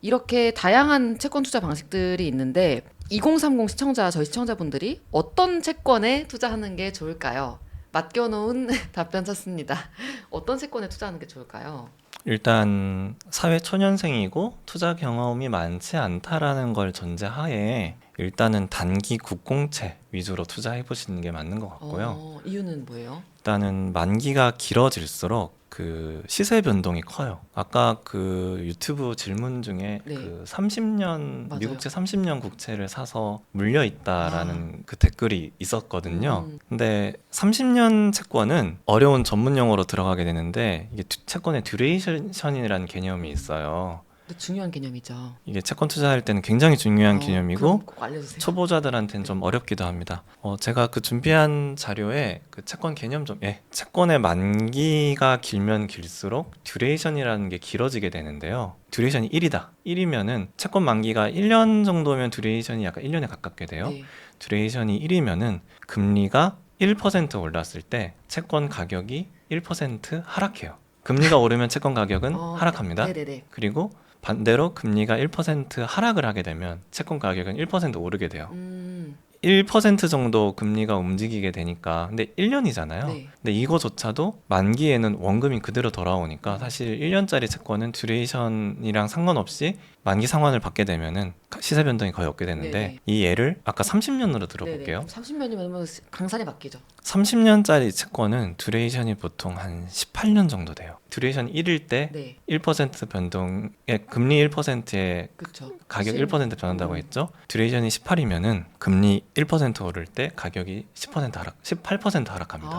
이렇게 다양한 채권 투자 방식들이 있는데 2030 시청자, 저희 시청자분들이 어떤 채권에 투자하는 게 좋을까요? 맡겨놓은 답변 찾습니다. 어떤 채권에 투자하는 게 좋을까요? 일단 사회 초년생이고 투자 경험이 많지 않다라는 걸 전제하에 일단은 단기 국공채 위주로 투자해 보시는 게 맞는 것 같고요. 이유는 뭐예요? 일단은 만기가 길어질수록 그 시세 변동이 커요. 아까 그 유튜브 질문 중에 네. 그 30년 맞아요. 미국채 30년 국채를 사서 물려 있다라는 그 댓글이 있었거든요. 근데 30년 채권은 어려운 전문 용어로 들어가게 되는데 이게 채권의 듀레이션이라는 개념이 있어요. 근데 중요한 개념이죠. 이게 채권 투자할 때는 굉장히 중요한 그럼 개념이고 꼭 알려주세요. 초보자들한테는 좀 어렵기도 합니다. 제가 그 준비한 자료에 그 채권 개념 채권의 만기가 길면 길수록 듀레이션이라는 게 길어지게 되는데요. 듀레이션이 1이다. 1이면은 채권 만기가 1년 정도면 듀레이션이 약간 1년에 가깝게 돼요. 네. 듀레이션이 1이면은 금리가 1% 올랐을 때 채권 가격이 1% 하락해요. 금리가 오르면 채권 가격은 하락합니다. 네네네. 그리고 반대로 금리가 1% 하락을 하게 되면 채권 가격은 1% 오르게 돼요. 1% 정도 금리가 움직이게 되니까 근데 1년이잖아요. 네. 근데 이거조차도 만기에는 원금이 그대로 돌아오니까 사실 1년짜리 채권은 듀레이션이랑 상관없이 만기 상환을 받게 되면은 시세 변동이 거의 없게 되는데 네네. 이 예를 아까 30년으로 들어볼게요. 30년이면 강산이 바뀌죠. 30년짜리 채권은 듀레이션이 보통 한 18년 정도 돼요. 듀레이션 1일 때 네. 1% 변동에 금리 1%에 그렇죠. 가격 1% 변한다고 했죠. 듀레이션이 18이면은 금리 1% 오를 때 가격이 10% 하락, 18% 하락합니다.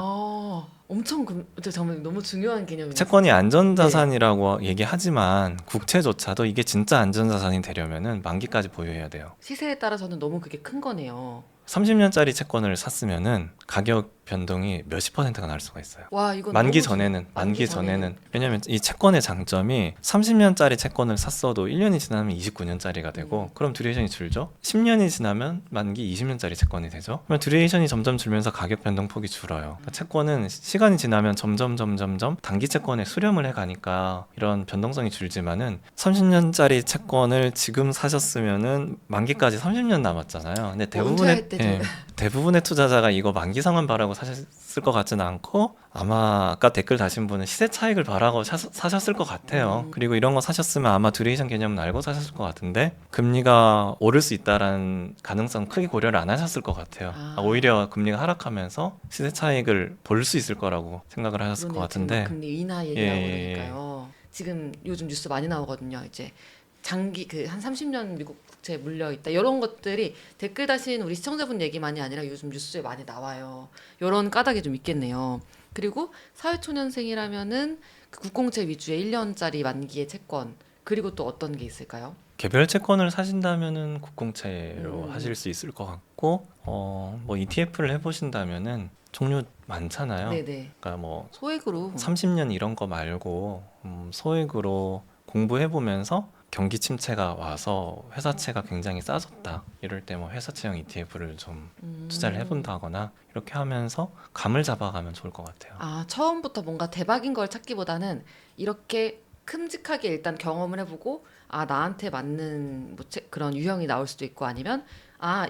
엄청 정말 너무 중요한 개념이네요. 채권이 안전자산이라고 얘기하지만 국채조차도 이게 진짜 안전자산이 되려면은 만기까지 보유해야 돼요. 시세에 따라서는 너무 그게 큰 거네요. 30년짜리 채권을 샀으면은 가격 변동이 몇십 %가 날 수가 있어요. 와, 이건 만기 너무 전에는 만기 전에는. 왜냐면 이 채권의 장점이 30년짜리 채권을 샀어도 1년이 지나면 29년짜리가 되고 그럼 듀레이션이 줄죠. 10년이 지나면 만기 20년짜리 채권이 되죠. 그러면 듀레이션이 점점 줄면서 가격 변동폭이 줄어요. 그러니까 채권은 시간이 지나면 점점 단기 채권에 수렴을 해 가니까 이런 변동성이 줄지만은 30년짜리 채권을 지금 사셨으면은 만기까지 30년 남았잖아요. 근데 은퇴할 때 대부분의 투자자가 이거 만기 상환 바라고 사셨을 것 같지는 않고 아마 아까 댓글 다신 분은 시세 차익을 바라고 사셨을 것 같아요. 그리고 이런 거 사셨으면 아마 듀레이션 개념은 알고 사셨을 것 같은데 금리가 오를 수 있다라는 가능성 크게 고려를 안 하셨을 것 같아요. 오히려 금리가 하락하면서 시세 차익을 볼 수 있을 거라고 생각을 하셨을 것 같은데 금리 인하 얘기하고 그러니까요. 지금 요즘 뉴스 많이 나오거든요. 이제 장기 한 30년 미국 국채에 물려 있다. 이런 것들이 댓글 다신 우리 시청자분 얘기만이 아니라 요즘 뉴스에 많이 나와요. 이런 까닭이 좀 있겠네요. 그리고 사회초년생이라면은 그 국공채 위주의 1년짜리 만기의 채권 그리고 또 어떤 게 있을까요? 개별 채권을 사신다면은 국공채로 하실 수 있을 것 같고 뭐 ETF를 해보신다면은 종류 많잖아요. 네네. 그러니까 뭐 소액으로 30년 이런 거 말고 소액으로 공부해보면서 경기 침체가 와서 회사채가 굉장히 싸졌다 이럴 때 뭐 회사채형 ETF를 좀 투자를 해본다거나 이렇게 하면서 감을 잡아가면 좋을 것 같아요. 처음부터 뭔가 대박인 걸 찾기보다는 이렇게 큼직하게 일단 경험을 해보고 나한테 맞는 뭐 그런 유형이 나올 수도 있고 아니면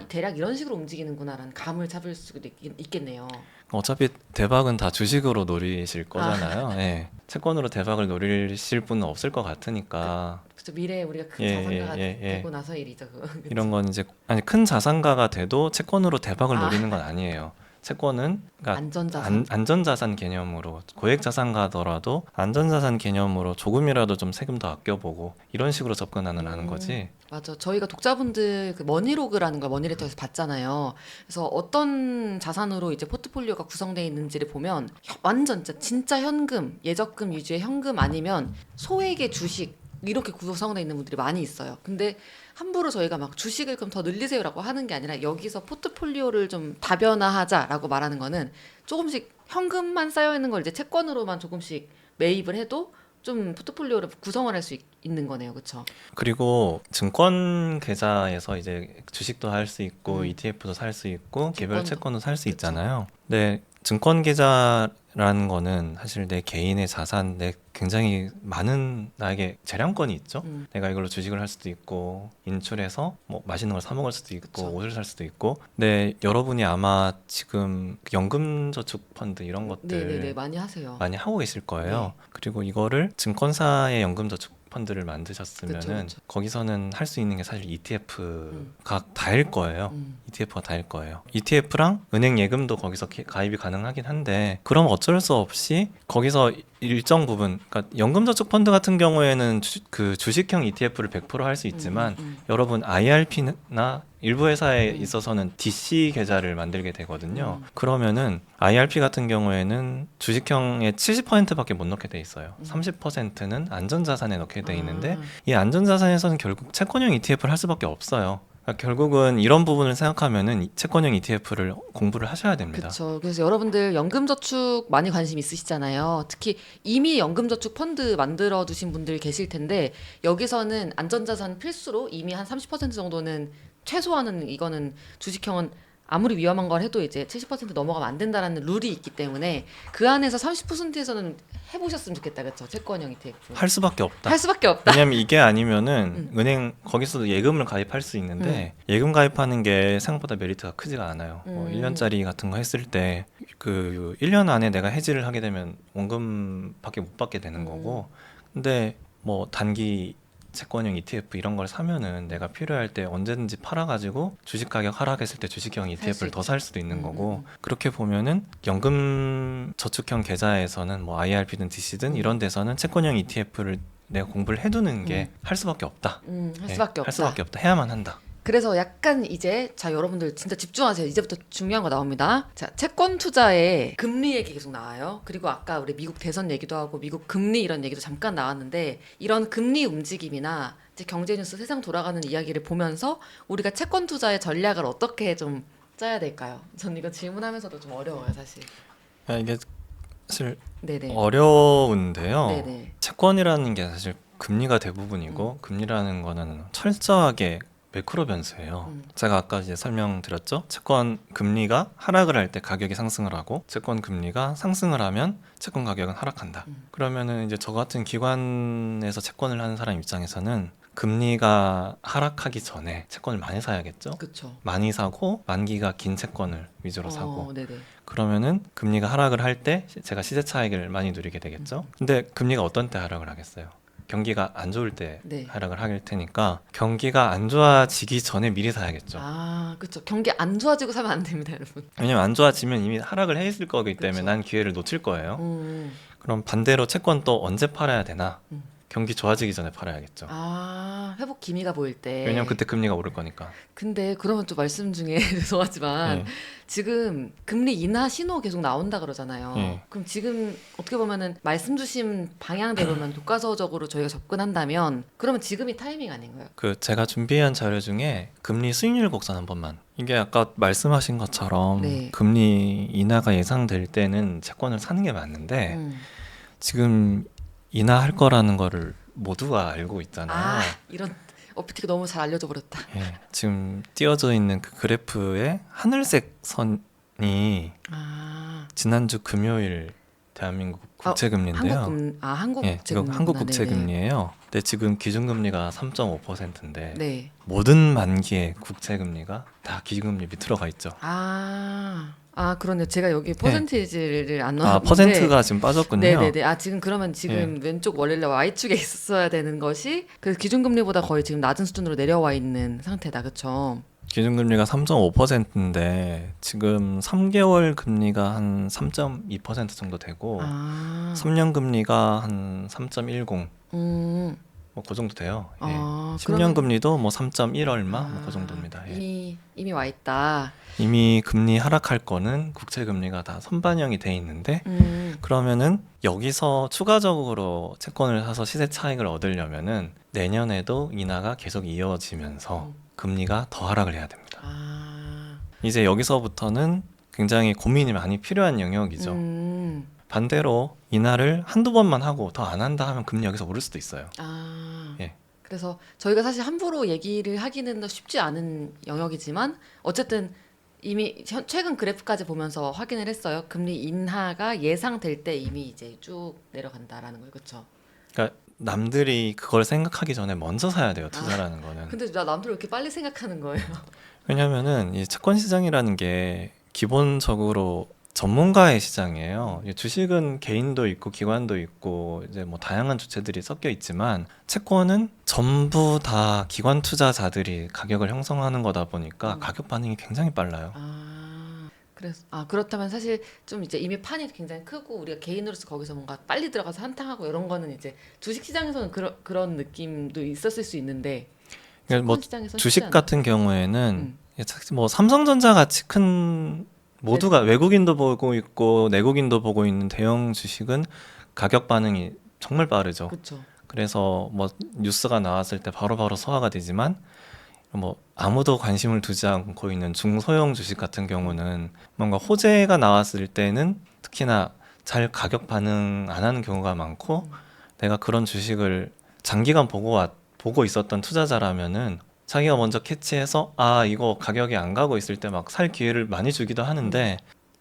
대략 이런 식으로 움직이는구나라는 감을 잡을 수도 있겠네요. 어차피 대박은 다 주식으로 노리실 거잖아요. 예. 채권으로 대박을 노리실 분은 없을 것 같으니까 그렇죠. 미래에 우리가 큰 예, 자산가가 예. 되고 나서 일이죠. 그거. 그쵸? 이런 건 이제 큰 자산가가 돼도 채권으로 대박을 노리는 건 아니에요. 채권은 그러니까 안전자산. 안전자산 개념으로 고액 자산가더라도 안전자산 개념으로 조금이라도 좀 세금 더 아껴보고 이런 식으로 접근하는 하는 거지. 맞아. 저희가 독자분들 그 머니로그라는 걸 머니레터에서 봤잖아요. 그래서 어떤 자산으로 이제 포트폴리오가 구성되어 있는지를 보면 완전 진짜 현금, 예적금 위주의 현금 아니면 소액의 주식 이렇게 구성되어 있는 분들이 많이 있어요. 근데 함부로 저희가 막 주식을 그럼 더 늘리세요라고 하는 게 아니라 여기서 포트폴리오를 좀 다변화하자라고 말하는 거는 조금씩 현금만 쌓여 있는 걸 이제 채권으로만 조금씩 매입을 해도 좀 포트폴리오를 구성을 할 수 있는 거네요. 그렇죠? 그리고 증권 계좌에서 이제 주식도 할 수 있고 ETF도 살 수 있고 개별 채권도. 채권도 살 수 그쵸. 있잖아요. 네, 증권 계좌라는 거는 사실 내 개인의 자산, 내 굉장히 많은 나에게 재량권이 있죠. 내가 이걸로 주식을 할 수도 있고 인출해서 뭐 맛있는 걸 사 먹을 수도 있고 그쵸. 옷을 살 수도 있고. 근데 여러분이 아마 지금 연금저축펀드 이런 네네네 것들 많이 하세요. 많이 하고 계실 거예요. 네. 그리고 이거를 증권사의 연금저축펀드를 만드셨으면은 그쵸, 그쵸. 거기서는 할 수 있는 게 사실 ETF가 다일 거예요. 음. ETF가 다일 거예요. ETF랑 은행 예금도 거기서 가입이 가능하긴 한데, 그럼 어쩔 수 없이 거기서 일정 부분, 그러니까 연금저축펀드 같은 경우에는 그 주식형 ETF를 100% 할 수 있지만 여러분 IRP나 일부 회사에 있어서는 DC 계좌를 만들게 되거든요. 그러면은 IRP 같은 경우에는 주식형의 70%밖에 못 넣게 돼 있어요. 30%는 안전자산에 넣게 돼 있는데 아. 이 안전자산에서는 결국 채권형 ETF를 할 수밖에 없어요. 그러니까 결국은 이런 부분을 생각하면은 채권형 ETF를 공부를 하셔야 됩니다. 그렇죠. 그래서 여러분들 연금저축 많이 관심 있으시잖아요. 특히 이미 연금저축 펀드 만들어 두신 분들 계실 텐데 여기서는 안전자산 필수로 이미 한 30% 정도는 최소한은 이거는 주식형은 아무리 위험한 걸 해도 이제 70% 넘어가면 안 된다라는 룰이 있기 때문에 그 안에서 30%에서는 해보셨으면 좋겠다, 그렇죠? 채권형 ETF 할 수밖에 없다. 할 수밖에 없다. 왜냐면 이게 아니면은 은행 거기서도 예금을 가입할 수 있는데 예금 가입하는 게 생각보다 메리트가 크지가 않아요. 뭐 1년짜리 같은 거 했을 때 그 1년 안에 내가 해지를 하게 되면 원금밖에 못 받게 되는 거고, 근데 뭐 단기 채권형 ETF 이런 걸 사면은 내가 필요할 때 언제든지 팔아가지고 주식 가격 하락했을 때 주식형 ETF를 더 살 수도 있는 거고. 그렇게 보면은 연금 저축형 계좌에서는 뭐 IRP든 DC든 이런 데서는 채권형 ETF를 내가 공부를 해두는 게 할 수밖에 없다. 할 예, 수밖에 없다. 할 수밖에 없다. 해야만 한다. 그래서 약간 이제 자 여러분들 진짜 집중하세요. 이제부터 중요한 거 나옵니다. 자 채권 투자에 금리 얘기 계속 나와요. 그리고 아까 우리 미국 대선 얘기도 하고 미국 금리 이런 얘기도 잠깐 나왔는데 이런 금리 움직임이나 이제 경제 뉴스 세상 돌아가는 이야기를 보면서 우리가 채권 투자의 전략을 어떻게 좀 짜야 될까요? 전 이거 질문하면서도 좀 어려워요 사실. 이게 사실 네네. 어려운데요. 네네. 채권이라는 게 사실 금리가 대부분이고 금리라는 거는 철저하게 매크로 변수예요. 제가 아까 이제 설명드렸죠. 채권 금리가 하락을 할 때 가격이 상승을 하고 채권 금리가 상승을 하면 채권 가격은 하락한다. 그러면은 이제 저 같은 기관에서 채권을 하는 사람 입장에서는 금리가 하락하기 전에 채권을 많이 사야겠죠. 그렇죠. 많이 사고 만기가 긴 채권을 위주로 사고, 네네. 그러면은 금리가 하락을 할 때 제가 시세 차익을 많이 누리게 되겠죠. 근데 금리가 어떤 때 하락을 하겠어요? 경기가 안 좋을 때 네. 하락을 할 테니까 경기가 안 좋아지기 전에 미리 사야겠죠. 아 그렇죠. 경기 안 좋아지고 사면 안 됩니다, 여러분. 왜냐면 안 좋아지면 이미 하락을 해 있을 거기 때문에 그쵸. 난 기회를 놓칠 거예요. 음. 그럼 반대로 채권 또 언제 팔아야 되나? 경기 좋아지기 전에 팔아야겠죠. 아 회복 기미가 보일 때. 왜냐면 그때 금리가 오를 거니까. 근데 그러면 또 말씀 중에 죄송하지만 네. 지금 금리 인하 신호 계속 나온다 그러잖아요. 네. 그럼 지금 어떻게 보면은 말씀 주신 방향대로만 교과서적으로 저희가 접근한다면 그러면 지금이 타이밍 아닌가요? 그 제가 준비한 자료 중에 금리 수익률 곡선 한 번만. 이게 아까 말씀하신 것처럼 네. 금리 인하가 예상될 때는 채권을 사는 게 맞는데 음. 지금 인하할 거라는 거를 모두가 알고 있잖아요. 아 이런 어피티가 너무 잘 알려져 버렸다. 예, 지금 띄어져 있는 그 그래프에 하늘색 선이 아 지난주 금요일 대한민국 국채금리인데요. 한국 예, 지금 국채금리구나. 한국 네네. 국채금리예요. 근데 지금 기준금리가 3.5%인데 네. 모든 만기의 국채금리가 다 기준금리 밑으로 가 있죠. 그러네요. 제가 여기 퍼센테이지를 안 넣었는데. 퍼센트가 지금 빠졌군요. 네네네. 지금 그러면 지금 왼쪽 원래 Y축에 있어야 되는 것이 그 기준금리보다 거의 지금 낮은 수준으로 내려와 있는 상태다. 그쵸? 기준금리가 3.5%인데 지금 3개월 금리가 한 3.2% 정도 되고 3년 금리가 한 3.10, 음. 뭐 그 정도 돼요. 예. 아, 10년 금리도 뭐 3.1 얼마 뭐 그 정도입니다. 예. 이미 와 있다. 이미 금리 하락할 거는 국채 금리가 다 선반영이 돼 있는데 그러면은 여기서 추가적으로 채권을 사서 시세 차익을 얻으려면은 내년에도 인하가 계속 이어지면서 금리가 더 하락을 해야 됩니다. 이제 여기서부터는 굉장히 고민이 많이 필요한 영역이죠. 반대로 인하를 한두 번만 하고 더 안 한다 하면 금리 여기서 오를 수도 있어요. 예. 그래서 저희가 사실 함부로 얘기를 하기는 쉽지 않은 영역이지만 어쨌든 이미 최근 그래프까지 보면서 확인을 했어요. 금리 인하가 예상될 때 이미 이제 쭉 내려간다라는 거예요. 그렇죠? 그러니까 남들이 그걸 생각하기 전에 먼저 사야 돼요, 투자라는 거는. 근데 나 남들 왜 이렇게 빨리 생각하는 거예요? 왜냐면은 이 채권 시장이라는 게 기본적으로 전문가의 시장이에요. 이 주식은 개인도 있고 기관도 있고 이제 뭐 다양한 주체들이 섞여 있지만 채권은 전부 다 기관 투자자들이 가격을 형성하는 거다 보니까 가격 반응이 굉장히 빨라요. 그래서 그렇다면 사실 좀 이제 이미 판이 굉장히 크고 우리가 개인으로서 거기서 뭔가 빨리 들어가서 한탕하고 이런 거는 이제 주식 시장에서는 그런 느낌도 있었을 수 있는데 그러니까 뭐 채권 시장에서는 쉽지 주식 않아요. 같은 경우에는 음. 뭐 삼성전자 같이 큰 모두가 외국인도 보고 있고 내국인도 보고 있는 대형 주식은 가격 반응이 정말 빠르죠. 그렇죠. 그래서 뭐 뉴스가 나왔을 때 바로바로 소화가 되지만 뭐 아무도 관심을 두지 않고 있는 중소형 주식 같은 경우는 뭔가 호재가 나왔을 때는 특히나 잘 가격 반응 안 하는 경우가 많고 내가 그런 주식을 장기간 보고 있었던 투자자라면은 자기가 먼저 캐치해서 이거 가격이 안 가고 있을 때 막 살 기회를 많이 주기도 하는데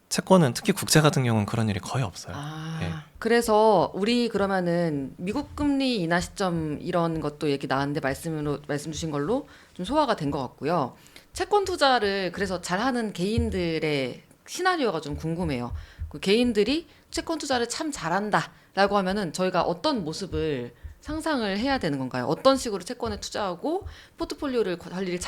채권은 특히 국채 같은 경우는 그런 일이 거의 없어요. 예. 그래서 우리 그러면은 미국 금리 인하 시점 이런 것도 얘기 나왔는데 말씀 주신 걸로 좀 소화가 된 것 같고요. 채권 투자를 그래서 잘하는 개인들의 시나리오가 좀 궁금해요. 그 개인들이 채권 투자를 참 잘한다라고 하면은 저희가 어떤 모습을 상상을 해야 되는 건가요? 어떤 식으로 채권에 투자하고 포트폴리오를 관리를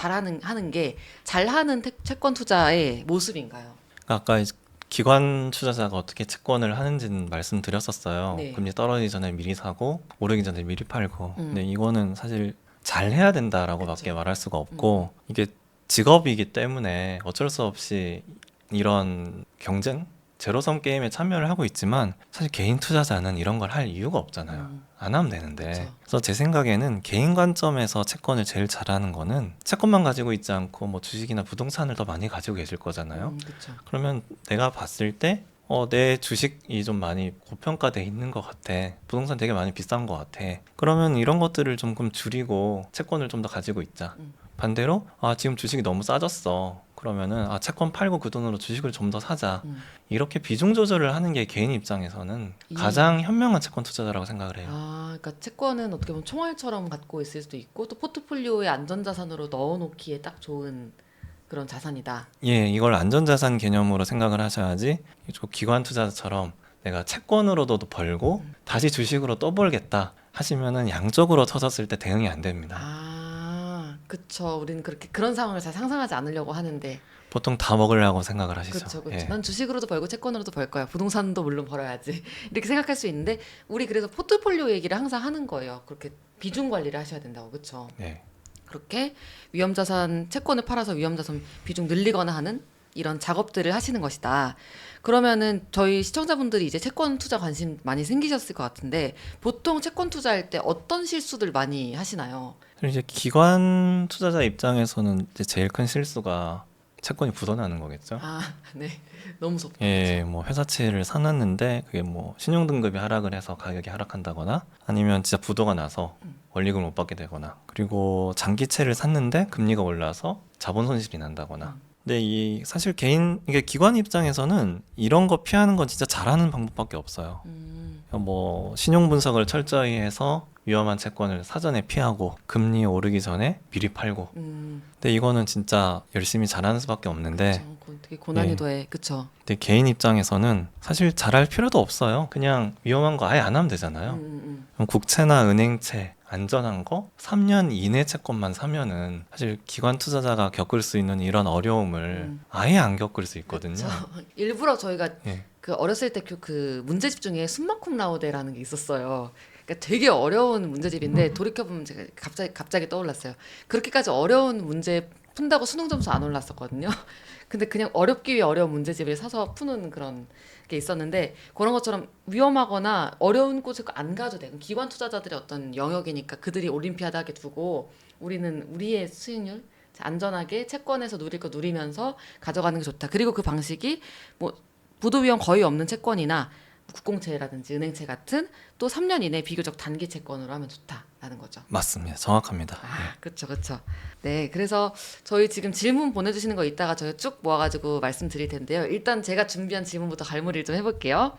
하는 게 잘하는 채권 투자의 모습인가요? 아까 기관 투자자가 어떻게 채권을 하는지는 말씀드렸었어요. 네. 금리 떨어지기 전에 미리 사고 오르기 전에 미리 팔고. 음. 근데 이거는 사실 잘 해야 된다라고밖에 그쵸. 말할 수가 없고 이게 직업이기 때문에 어쩔 수 없이 이런 경쟁? 제로섬 게임에 참여를 하고 있지만 사실 개인 투자자는 이런 걸 할 이유가 없잖아요. 안 하면 되는데. 그쵸. 그래서 제 생각에는 개인 관점에서 채권을 제일 잘하는 거는 채권만 가지고 있지 않고 뭐 주식이나 부동산을 더 많이 가지고 계실 거잖아요. 그렇죠. 그러면 내가 봤을 때 내 주식이 좀 많이 고평가돼 있는 것 같아. 부동산 되게 많이 비싼 것 같아. 그러면 이런 것들을 조금 줄이고 채권을 좀 더 가지고 있자. 반대로 지금 주식이 너무 싸졌어. 그러면은 채권 팔고 그 돈으로 주식을 좀 더 사자. 이렇게 비중 조절을 하는 게 개인 입장에서는 가장 현명한 채권 투자자라고 생각을 해요. 그러니까 채권은 어떻게 보면 총알처럼 갖고 있을 수도 있고 또 포트폴리오에 안전자산으로 넣어놓기에 딱 좋은 그런 자산이다. 예, 이걸 안전자산 개념으로 생각을 하셔야지 기관 투자자처럼 내가 채권으로도 벌고 다시 주식으로 또 벌겠다 하시면은 양쪽으로 터졌을 때 대응이 안 됩니다. 그쵸. 우리는 그런 상황을 잘 상상하지 않으려고 하는데. 보통 다 먹으려고 생각을 하시죠. 그렇죠. 예. 난 주식으로도 벌고 채권으로도 벌 거야. 부동산도 물론 벌어야지. 이렇게 생각할 수 있는데 우리 그래서 포트폴리오 얘기를 항상 하는 거예요. 그렇게 비중 관리를 하셔야 된다고. 그렇죠. 네. 그렇게 위험자산 채권을 팔아서 위험자산 비중 늘리거나 하는 이런 작업들을 하시는 것이다. 그러면은 저희 시청자분들이 이제 채권 투자 관심 많이 생기셨을 것 같은데 보통 채권 투자할 때 어떤 실수들 많이 하시나요? 그리고 이제 기관 투자자 입장에서는 이제 제일 큰 실수가 채권이 부도나는 거겠죠. 네. 너무 무섭다. 예, 뭐 회사채를 사놨는데 그게 뭐 신용등급이 하락을 해서 가격이 하락한다거나 아니면 진짜 부도가 나서 원리금을 못 받게 되거나 그리고 장기채를 샀는데 금리가 올라서 자본 손실이 난다거나 근데 사실 이게 기관 입장에서는 이런 거 피하는 건 진짜 잘하는 방법밖에 없어요. 뭐 신용 분석을 철저히 해서 위험한 채권을 사전에 피하고 금리 오르기 전에 미리 팔고 근데 이거는 진짜 열심히 잘하는 수밖에 없는데 그쵸. 되게 고난이도에 그쵸. 근데 개인 입장에서는 사실 잘할 필요도 없어요. 그냥 위험한 거 아예 안 하면 되잖아요. 그럼 국채나 은행채 안전한 거 3년 이내 채권만 사면은 사실 기관 투자자가 겪을 수 있는 이런 어려움을 아예 안 겪을 수 있거든요. 그쵸. 일부러 저희가 예. 그 어렸을 때 그 문제집 중에 숨마쿰 라우데라는 게 있었어요. 그러니까 되게 어려운 문제집인데 돌이켜보면 제가 갑자기 떠올랐어요. 그렇게까지 어려운 문제 푼다고 수능 점수 안 올랐었거든요. 근데 그냥 어렵기 위해 어려운 문제집을 사서 푸는 그런 게 있었는데 그런 것처럼 위험하거나 어려운 곳을 안 가도 돼. 기관 투자자들의 어떤 영역이니까 그들이 올림피아드하게 두고 우리는 우리의 수익률 안전하게 채권에서 누릴 거 누리면서 가져가는 게 좋다. 그리고 그 방식이 뭐 부도 위험 거의 없는 채권이나 국공채라든지 은행채 같은 또 3년 이내 비교적 단기 채권으로 하면 좋다. 라는 거죠. 맞습니다. 정확합니다. 그렇죠, 그렇죠. 네, 그래서 저희 지금 질문 보내주시는 거 이따가 저희 쭉 모아가지고 말씀드릴 텐데요. 일단 제가 준비한 질문부터 갈무리를 좀 해볼게요.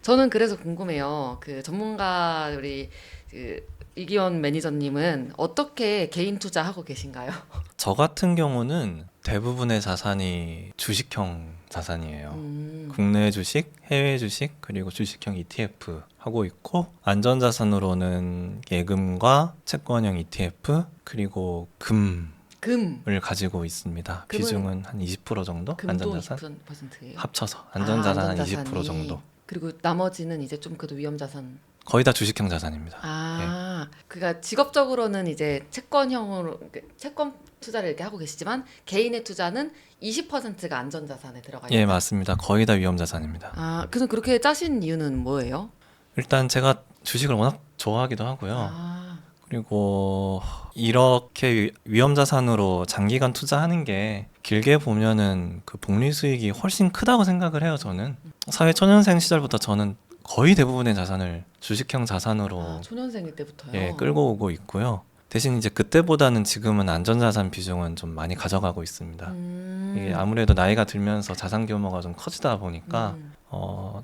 저는 그래서 궁금해요. 그 전문가 우리 그 이기원 매니저님은 어떻게 개인 투자하고 계신가요? 저 같은 경우는 대부분의 자산이 주식형 자산이에요. 국내 주식, 해외 주식, 그리고 주식형 ETF 하고 있고, 안전자산으로는 예금과 채권형 ETF, 그리고 금을 금. 가지고 있습니다. 금은 비중은 한 20% 정도? 금도 안전자산? 20%예요. 합쳐서 안전자산 한 안전자산이. 20% 정도. 그리고 나머지는 이제 좀 그래도 위험자산. 거의 다 주식형 자산입니다. 그러니까 직업적으로는 이제 채권형으로 채권 투자를 이렇게 하고 계시지만 개인의 투자는 20%가 안전자산에 들어가 있다. 예, 맞습니다. 거의 다 위험자산입니다. 그래서 그렇게 짜신 이유는 뭐예요? 일단 제가 주식을 워낙 좋아하기도 하고요. 그리고 이렇게 위험자산으로 장기간 투자하는 게 길게 보면은 그 복리 수익이 훨씬 크다고 생각을 해요, 저는. 사회 초년생 시절부터 저는 거의 대부분의 자산을 주식형 자산으로 초년생일 때부터요. 예, 끌고 오고 있고요. 대신 이제 그때보다는 지금은 안전자산 비중은 좀 많이 가져가고 있습니다. 이게 아무래도 나이가 들면서 자산 규모가 좀 커지다 보니까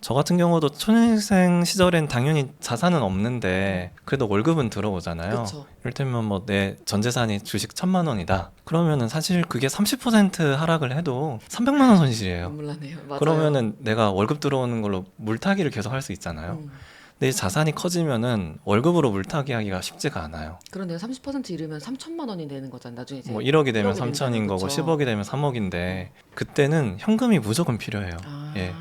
저 같은 경우도 초년생 시절엔 당연히 자산은 없는데 그래도 월급은 들어오잖아요. 그쵸. 이를테면 뭐 내 전 재산이 주식 1,000만 원이다. 그러면은 사실 그게 30% 하락을 해도 300만 원 손실이에요. 눈물 나네요. 맞아요. 그러면은 내가 월급 들어오는 걸로 물타기를 계속 할 수 있잖아요. 근데 자산이 커지면은 월급으로 물타기 하기가 쉽지가 않아요. 그런데요. 30% 잃으면 3천만 원이 되는 거잖아요. 나중에 이제 뭐 1억이 되면 1억이 3천인 된다는 거고 거죠. 10억이 되면 3억인데 그때는 현금이 무조건 필요해요. 예.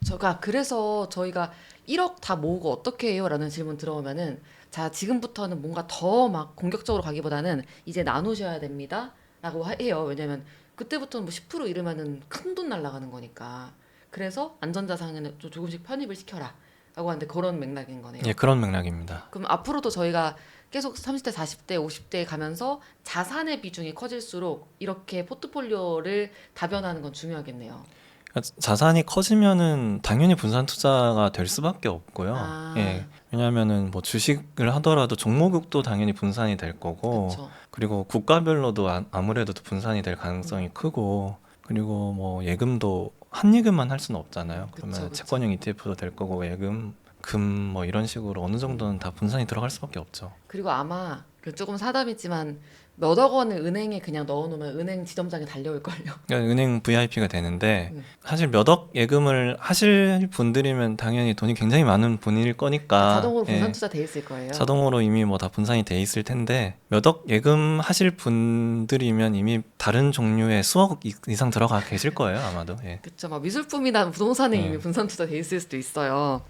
제가 그래서 저희가 1억 다 모으고 어떻게 해요? 라는 질문 들어오면은 자, 지금부터는 뭔가 더 막 공격적으로 가기보다는 이제 나누셔야 됩니다. 라고 해요. 왜냐면 그때부터는 뭐 10% 잃으면은 큰 돈 날아가는 거니까. 그래서 안전자산에는 좀 조금씩 편입을 시켜라. 라고 하는데 그런 맥락인 거네요. 예, 그런 맥락입니다. 그럼 앞으로도 저희가 계속 30대, 40대, 50대에 가면서 자산의 비중이 커질수록 이렇게 포트폴리오를 다변화하는 건 중요하겠네요. 그러니까 자산이 커지면은 당연히 분산 투자가 될 수밖에 없고요. 예. 왜냐하면은 뭐 주식을 하더라도 종목도 당연히 분산이 될 거고, 그쵸. 그리고 국가별로도 아무래도 분산이 될 가능성이 크고, 그리고 뭐 예금도 한 예금만 할 수는 없잖아요. 그러면 그쵸. 채권형 ETF도 될 거고 예금, 금 뭐 이런 식으로 어느 정도는 다 분산이 들어갈 수밖에 없죠. 그리고 아마 그 조금 사담이지만 몇억 원을 은행에 그냥 넣어놓으면 은행 지점장에 달려올걸요. 그러니까 은행 VIP가 되는데 네. 사실 몇 억 예금을 하실 분들이면 당연히 돈이 굉장히 많은 분일 거니까 자동으로 분산 예, 투자 돼 있을 거예요. 자동으로 이미 뭐 다 분산이 돼 있을 텐데 몇 억 예금 하실 분들이면 이미 다른 종류의 수억 이상 들어가 계실 거예요 아마도. 예. 그쵸. 막 미술품이나 부동산에 이미 분산 투자 돼 있을 수도 있어요.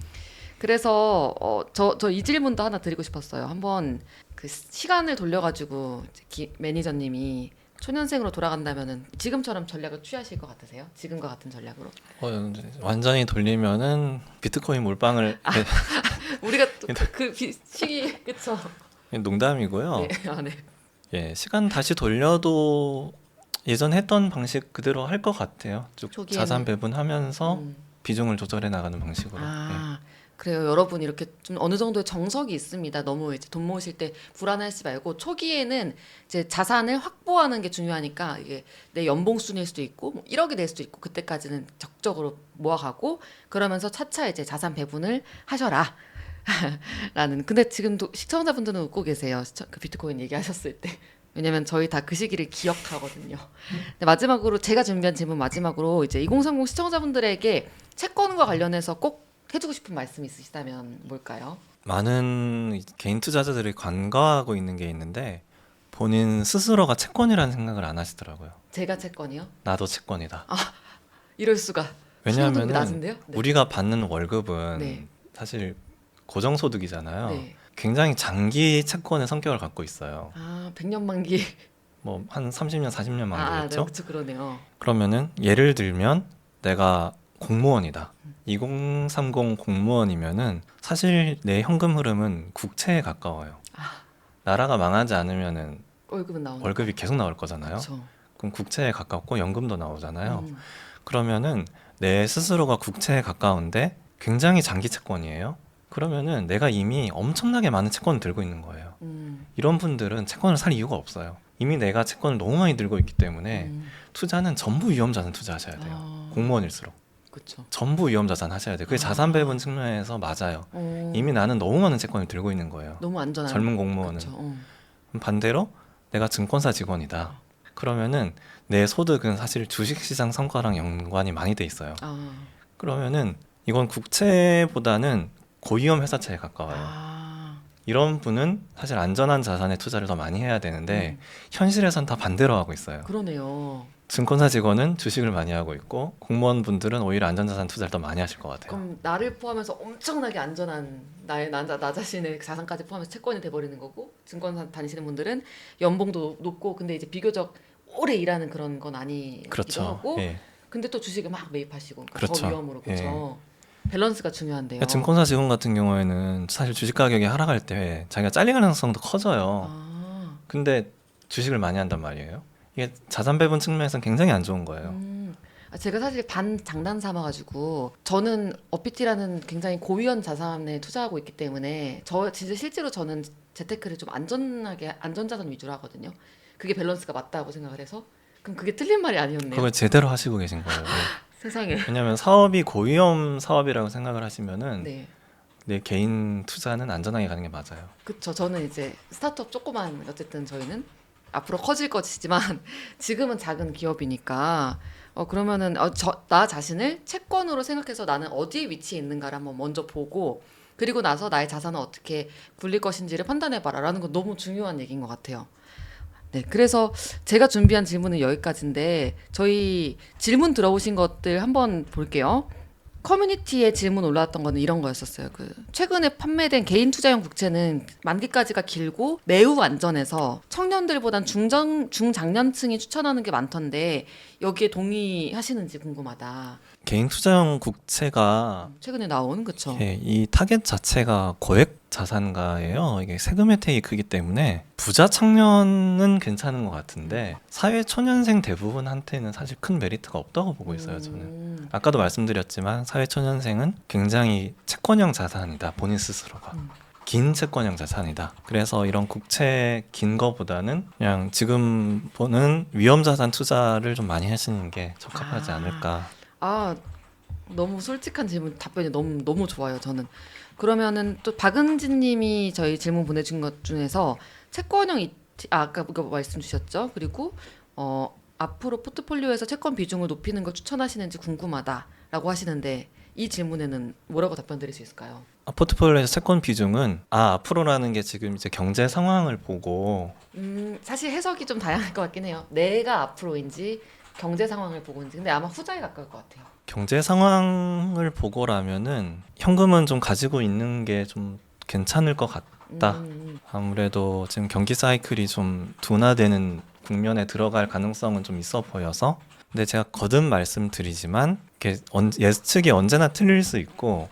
그래서 저 이 질문도 하나 드리고 싶었어요. 한번 그 시간을 돌려가지고 매니저님이 초년생으로 돌아간다면은 지금처럼 전략을 취하실 것 같으세요? 지금과 같은 전략으로? 완전히 돌리면은 비트코인 몰빵을 우리가 그 시기 그쵸? 농담이고요. 네, 네. 예, 시간 다시 돌려도 예전 했던 방식 그대로 할 것 같아요. 쭉 초기에는. 자산 배분하면서 비중을 조절해 나가는 방식으로. 그래요. 여러분 이렇게 좀 어느 정도의 정석이 있습니다. 너무 이제 돈 모으실 때 불안하지 말고 초기에는 이제 자산을 확보하는 게 중요하니까 이게 내 연봉 순일 수도 있고 뭐 1억이 될 수도 있고 그때까지는 적적으로 모아가고 그러면서 차차 이제 자산 배분을 하셔라. 라는. 근데 지금도 시청자분들은 웃고 계세요. 그 비트코인 얘기하셨을 때. 왜냐면 저희 다 그 시기를 기억하거든요. 근데 마지막으로 제가 준비한 질문 마지막으로 이제 2030 시청자분들에게 채권과 관련해서 꼭 해주고 싶은 말씀 있으시다면 뭘까요? 많은 개인 투자자들이 간과하고 있는 게 있는데 본인 스스로가 채권이라는 생각을 안 하시더라고요. 제가 채권이요? 나도 채권이다. 이럴 수가. 왜냐하면 낮은데요? 네. 우리가 받는 월급은 네. 사실 고정소득이잖아요. 네. 굉장히 장기 채권의 성격을 갖고 있어요. 100년 만기. 뭐 한 30년, 40년 네, 만기겠죠? 그렇죠, 그러네요. 그러면은 예를 들면 내가 공무원이다. 2030 공무원이면은 사실 내 현금 흐름은 국채에 가까워요. 나라가 망하지 않으면은 월급은 나오는. 월급이 계속 나올 거잖아요. 그렇죠. 그럼 국채에 가깝고 연금도 나오잖아요. 그러면은 내 스스로가 국채에 가까운데 굉장히 장기 채권이에요. 그러면은 내가 이미 엄청나게 많은 채권을 들고 있는 거예요. 이런 분들은 채권을 살 이유가 없어요. 이미 내가 채권을 너무 많이 들고 있기 때문에 투자는 전부 위험자산 투자하셔야 돼요. 아, 공무원일수록 그렇죠. 전부 위험자산 하셔야 돼요. 그게 자산 배분 측면에서 맞아요. 이미 나는 너무 많은 채권을 들고 있는 거예요. 너무 안전한. 젊은 공무원은. 그쵸. 그럼 반대로 내가 증권사 직원이다. 그러면은 내 소득은 사실 주식시장 성과랑 연관이 많이 돼 있어요. 아, 그러면은 이건 국채보다는 고위험 회사채에 가까워요. 아, 이런 분은 사실 안전한 자산에 투자를 더 많이 해야 되는데 현실에선 다 반대로 하고 있어요. 그러네요. 증권사 직원은 주식을 많이 하고 있고 공무원분들은 오히려 안전자산 투자를 더 많이 하실 것 같아요. 그럼 나를 포함해서 엄청나게 안전한 나 자신의 자산까지 포함해서 채권이 돼버리는 거고, 증권사 다니시는 분들은 연봉도 높고 근데 이제 비교적 오래 일하는 그런 건 아니기도 그렇죠. 하고, 예. 근데 또 주식을 막 매입하시고 더 그렇죠. 위험으로. 그렇죠. 밸런스가 중요한데요. 그러니까 증권사 직원 같은 경우에는 사실 주식 가격이 하락할 때 자기가 잘릴 가능성도 커져요. 아, 근데 주식을 많이 한단 말이에요. 이게 자산 배분 측면에서는 굉장히 안 좋은 거예요. 제가 사실 반 장난 삼아가지고, 저는 어피티라는 굉장히 고위험 자산에 투자하고 있기 때문에 저 진짜 실제로 저는 재테크를 좀 안전하게 안전자산 위주로 하거든요. 그게 밸런스가 맞다고 생각을 해서. 그럼 그게 틀린 말이 아니었네요. 그걸 제대로 하시고 계신 거예요. 세상에. 왜냐하면 사업이 고위험 사업이라고 생각을 하시면은 네. 내 개인 투자는 안전하게 가는 게 맞아요. 그쵸. 저는 이제 스타트업 조그만, 어쨌든 저희는 앞으로 커질 것이지만 지금은 작은 기업이니까, 그러면은 나 자신을 채권으로 생각해서 나는 어디에 위치해 있는가를 한번 먼저 보고, 그리고 나서 나의 자산을 어떻게 굴릴 것인지를 판단해봐라라는 건 너무 중요한 얘기인 것 같아요. 네, 그래서 제가 준비한 질문은 여기까지인데, 저희 질문 들어오신 것들 한번 볼게요. 커뮤니티에 질문 올라왔던 거는 이런 거였었어요. 최근에 판매된 개인 투자용 국채는 만기까지가 길고 매우 안전해서 청년들보단 중장년층이 추천하는 게 많던데, 여기에 동의하시는지 궁금하다. 개인 투자용 국채가 최근에 나온. 그쵸? 예, 이 타겟 자체가 고액 자산가예요. 이게 세금 혜택이 크기 때문에 부자 청년은 괜찮은 것 같은데 사회 초년생 대부분한테는 사실 큰 메리트가 없다고 보고 있어요. 저는 아까도 말씀드렸지만 사회 초년생은 굉장히 채권형 자산이다. 본인 스스로가 긴 채권형 자산이다. 그래서 이런 국채 긴 거보다는 그냥 지금 보는 위험 자산 투자를 좀 많이 하시는 게 적합하지 않을까. 아, 너무 솔직한 질문, 답변이 너무 좋아요. 저는. 그러면은 또 박은진 님이 저희 질문 보내준 것 중에서 채권형 아까 그거 말씀 주셨죠. 그리고 앞으로 포트폴리오에서 채권 비중을 높이는 걸 추천하시는지 궁금하다라고 하시는데, 이 질문에는 뭐라고 답변 드릴 수 있을까요? 포트폴리오에서 채권 비중은 앞으로라는 게 지금 이제 경제 상황을 보고 사실 해석이 좀 다양할 것 같긴 해요. 내가 앞으로인지 경제 상황을 보고인지. 근데 아마 후자에 가까울 것 같아요. 경제 상황을 보고라면은 현금은 좀 가지고 있는 게 좀 괜찮을 것 같다. 아무래도 지금 경기 사이클이 좀 둔화되는 국면에 들어갈 가능성은 좀 있어 보여서. 근데 제가 거듭 말씀드리지만 이게 예측이 언제나 틀릴 수 있고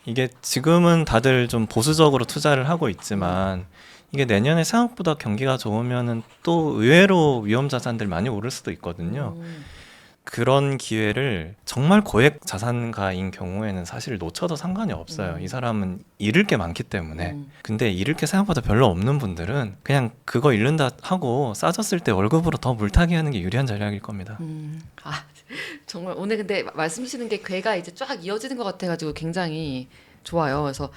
이게 지금은 다들 좀 보수적으로 투자를 하고 있지만 이게 내년에 생각보다 경기가 좋으면은 또 의외로 위험 자산들 많이 오를 수도 있거든요. 그런 기회를 정말 고액 자산가인 경우에는 사실 놓쳐도 상관이 없어요. 이 사람은 잃을 게 많기 때문에. 근데 잃을 게 생각보다 별로 없는 분들은 그냥 그거 잃는다 하고 싸졌을 때 월급으로 더 물타기 하는 게 유리한 전략일 겁니다. 아, 정말 오늘 근데 말씀 주시는 게 괴가 이제 쫙 이어지는 것 같아가지고 굉장히 좋아요. 그래서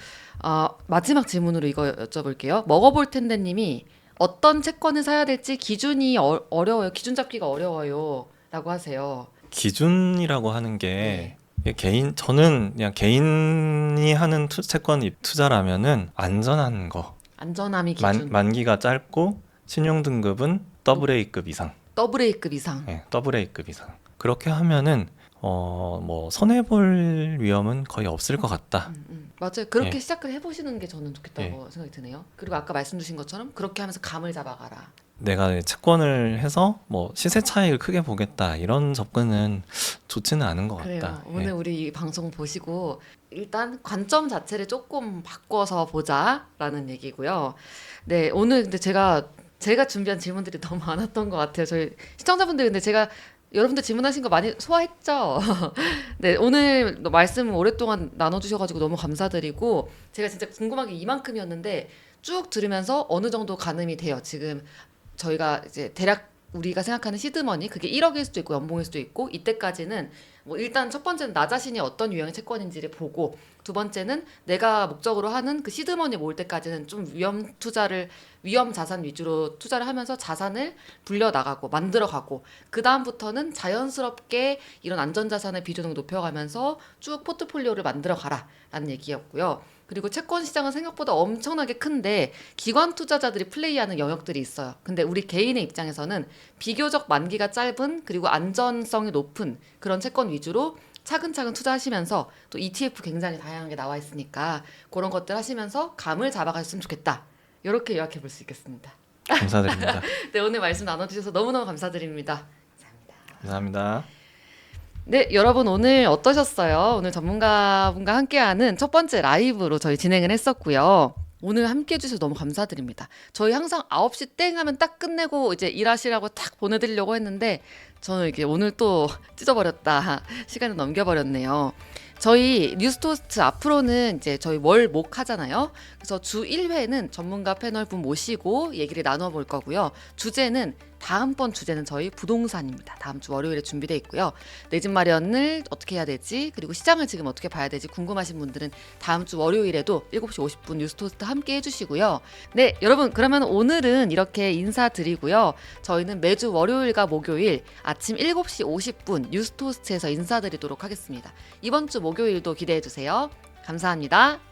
마지막 질문으로 이거 여쭤볼게요. 먹어볼 텐데 님이 어떤 채권을 사야 될지 기준이 어려워요. 기준 잡기가 어려워요. 라고 하세요. 기준이라고 하는 게 네. 저는 그냥 개인이 하는 채권 투자라면은 안전한 거, 안전함이 기준. 만기가 짧고 신용등급은 AA급 이상. 더블A급 이상. 네, AA급 이상. 그렇게 하면은 뭐 손해 볼 위험은 거의 없을 것 같다. 맞아요. 그렇게 예. 시작을 해보시는 게 저는 좋겠다고 생각이 드네요. 그리고 아까 말씀 주신 것처럼 그렇게 하면서 감을 잡아가라. 내가 채권을 해서 뭐 시세 차익을 크게 보겠다 이런 접근은 좋지는 않은 것 그래요. 같다. 오늘 예. 우리 이 방송 보시고 일단 관점 자체를 조금 바꿔서 보자라는 얘기고요. 네, 오늘 근데 제가 준비한 질문들이 너무 많았던 것 같아요. 저희 시청자분들 근데 제가 여러분들 질문하신 거 많이 소화했죠? 네, 오늘 말씀 오랫동안 나눠주셔가지고 너무 감사드리고, 제가 진짜 궁금한 게 이만큼이었는데, 쭉 들으면서 어느 정도 가늠이 돼요. 지금 저희가 이제 대략 우리가 생각하는 시드머니, 그게 1억일 수도 있고 연봉일 수도 있고, 이때까지는 뭐 일단 첫 번째는 나 자신이 어떤 유형의 채권인지를 보고, 두 번째는 내가 목적으로 하는 그 시드머니 모을 때까지는 좀 위험 자산 위주로 투자를 하면서 자산을 불려나가고 만들어가고, 그 다음부터는 자연스럽게 이런 안전자산의 비중을 높여가면서 쭉 포트폴리오를 만들어가라 라는 얘기였고요. 그리고 채권 시장은 생각보다 엄청나게 큰데 기관 투자자들이 플레이하는 영역들이 있어요. 근데 우리 개인의 입장에서는 비교적 만기가 짧은 그리고 안전성이 높은 그런 채권 위주로 차근차근 투자하시면서, 또 ETF 굉장히 다양하게 나와 있으니까 그런 것들 하시면서 감을 잡아가셨으면 좋겠다. 이렇게 요약해 볼 수 있겠습니다. 감사드립니다. 네, 오늘 말씀 나눠주셔서 너무너무 감사드립니다. 감사합니다. 감사합니다. 네, 여러분 오늘 어떠셨어요? 오늘 전문가분과 함께하는 첫 번째 라이브로 저희 진행을 했었고요. 오늘 함께 해주셔서 너무 감사드립니다. 저희 항상 9시 땡 하면 딱 끝내고 이제 일하시라고 딱 보내드리려고 했는데, 저는 이게 오늘 또 찢어버렸다. 시간을 넘겨버렸네요. 저희 뉴스토스트 앞으로는 이제 저희 월목 하잖아요. 그래서 주 1회는 전문가 패널분 모시고 얘기를 나눠볼 거고요. 다음번 주제는 저희 부동산입니다. 다음 주 월요일에 준비되어 있고요. 내 집 마련을 어떻게 해야 되지, 그리고 시장을 지금 어떻게 봐야 되지 궁금하신 분들은 다음 주 월요일에도 7시 50분 뉴스토스트 함께 해주시고요. 네, 여러분 그러면 오늘은 이렇게 인사드리고요. 저희는 매주 월요일과 목요일 아침 7시 50분 뉴스토스트에서 인사드리도록 하겠습니다. 이번 주 목요일도 기대해주세요. 감사합니다.